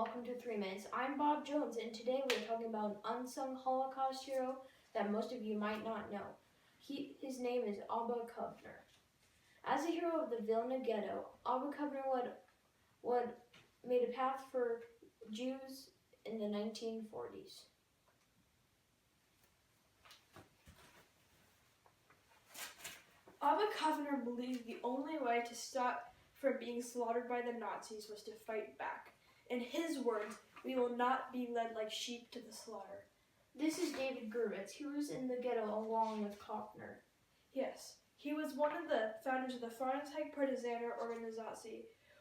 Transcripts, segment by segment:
welcome to 3 Minutes. I'm Bob Jones, and today we're talking about an unsung Holocaust hero that most of you might not know. His name is Abba Kovner. As a hero of the Vilna ghetto, Abba Kovner made a path for Jews in the 1940s. Abba Kovner believed the only way to stop from being slaughtered by the Nazis was to fight back. In his words, "We will not be led like sheep to the slaughter." This is David Gervitz. He was in the ghetto along with Kovner. Yes, he was one of the founders of the LKH Project,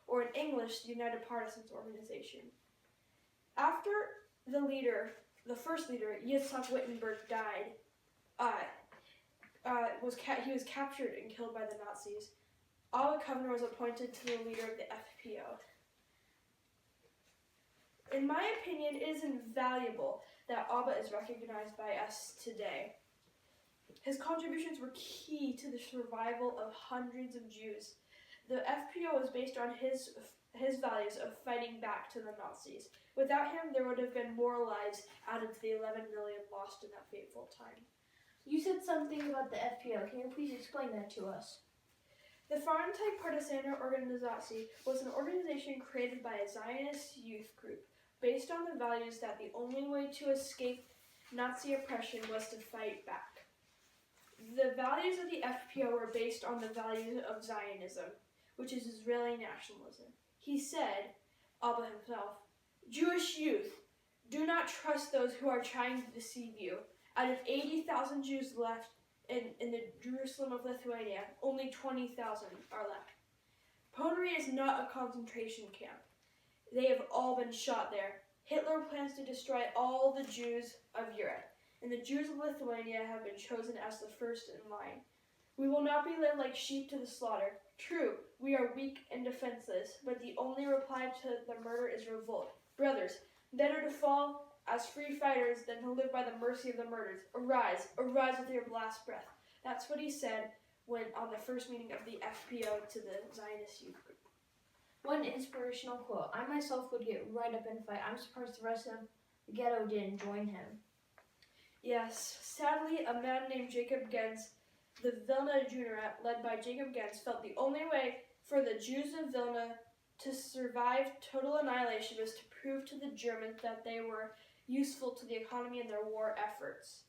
or in English, the United Partisans Organization. After the first leader, Yitzhak Wittenberg, died, he was captured and killed by the Nazis. Abba Kovner was appointed to the leader of the FPO. In my opinion, it is invaluable that Abba is recognized by us today. His contributions were key to the survival of hundreds of Jews. The FPO was based on his values of fighting back to the Nazis. Without him, there would have been more lives added to the 11 million lost in that fateful time. You said something about the FPO. Can you please explain that to us? The LKH Project was an organization created by a Zionist youth group based on the values that the only way to escape Nazi oppression was to fight back. The values of the FPO were based on the values of Zionism, which is Israeli nationalism. He said, Abba himself, "Jewish youth, do not trust those who are trying to deceive you. Out of 80,000 Jews left in the Jerusalem of Lithuania, only 20,000 are left. Poland is not a concentration camp. They have all been shot there. Hitler plans to destroy all the Jews of Europe, and the Jews of Lithuania have been chosen as the first in line. We will not be led like sheep to the slaughter. True, we are weak and defenseless, but the only reply to the murder is revolt. Brothers, better to fall as free fighters than to live by the mercy of the murderers. Arise, arise with your last breath." That's what he said when on the first meeting of the FPO to the Zionist youth group. What an inspirational quote. I myself would get right up and fight. I'm surprised the rest of the ghetto didn't join him. Yes, sadly, a man named Jacob Gens, the Vilna Junorat, led by Jacob Gens, felt the only way for the Jews of Vilna to survive total annihilation was to prove to the Germans that they were useful to the economy in their war efforts.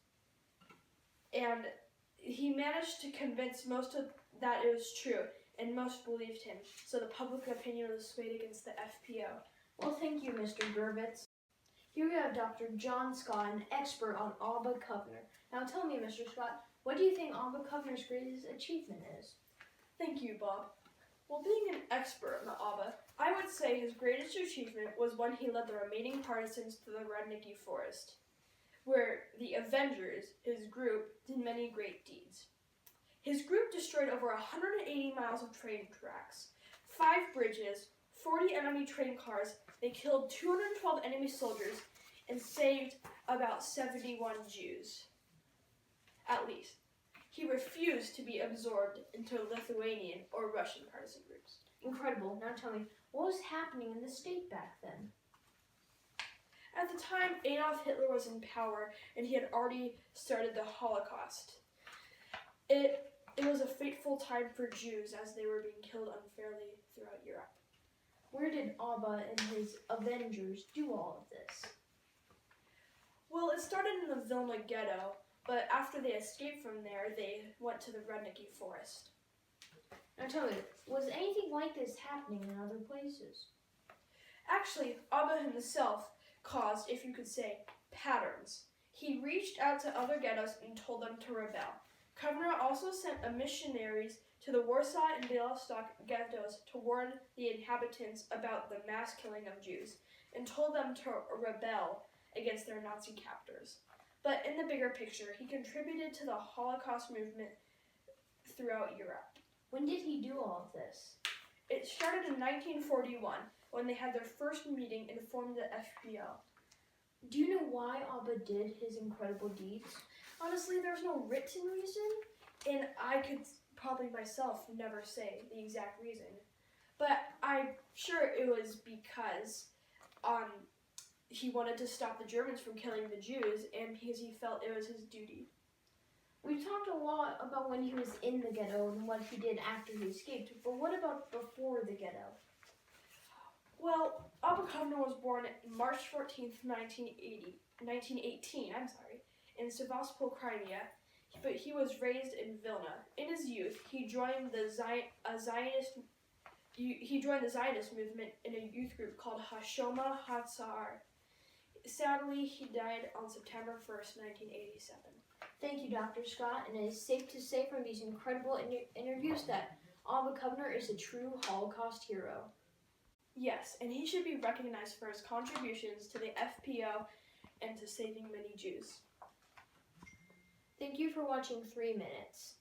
And he managed to convince most of that it was true, and most believed him, so the public opinion was swayed against the FPO. Well, thank you, Mr. Gervitz. Here we have Dr. John Scott, an expert on Abba Kovner. Now tell me, Mr. Scott, what do you think Abba Kovner's greatest achievement is? Thank you, Bob. Well, being an expert on Abba, I would say his greatest achievement was when he led the remaining partisans to the Rednicky Forest, where the Avengers, his group, did many great deeds. His group destroyed over 180 miles of train tracks, 5 bridges, 40 enemy train cars. They killed 212 enemy soldiers and saved about 71 Jews, at least. He refused to be absorbed into Lithuanian or Russian partisan groups. Incredible. Now tell me, what was happening in the state back then? At the time, Adolf Hitler was in power, and he had already started the Holocaust. It was a fateful time for Jews as they were being killed unfairly throughout Europe. Where did Abba and his Avengers do all of this? Well, it started in the Vilna ghetto, but after they escaped from there, they went to the Rednicky Forest. Now tell me, was anything like this happening in other places? Actually, Abba himself caused, if you could say, patterns. He reached out to other ghettos and told them to rebel. Kovner also sent missionaries to the Warsaw and Białystok ghettos to warn the inhabitants about the mass killing of Jews and told them to rebel against their Nazi captors. But in the bigger picture, he contributed to the Holocaust movement throughout Europe. When did he do all of this? It started in 1941 when they had their first meeting and formed the FPO. Do you know why Abba did his incredible deeds? Honestly, there's no written reason, and I could probably myself never say the exact reason. But I'm sure it was because he wanted to stop the Germans from killing the Jews, and because he felt it was his duty. We've talked a lot about when he was in the ghetto and what he did after he escaped, but what about before the ghetto? Well, Abba Kovner was born March 14th, 1918, in Sevastopol, Crimea, but he was raised in Vilna. In his youth, he joined the Zionist movement in a youth group called Hashoma Hatzar. Sadly, he died on September 1st, 1987. Thank you, Dr. Scott, and it is safe to say from these incredible interviews that Abba Kovner is a true Holocaust hero. Yes, and he should be recognized for his contributions to the FPO and to saving many Jews. Thank you for watching 3 Minutes.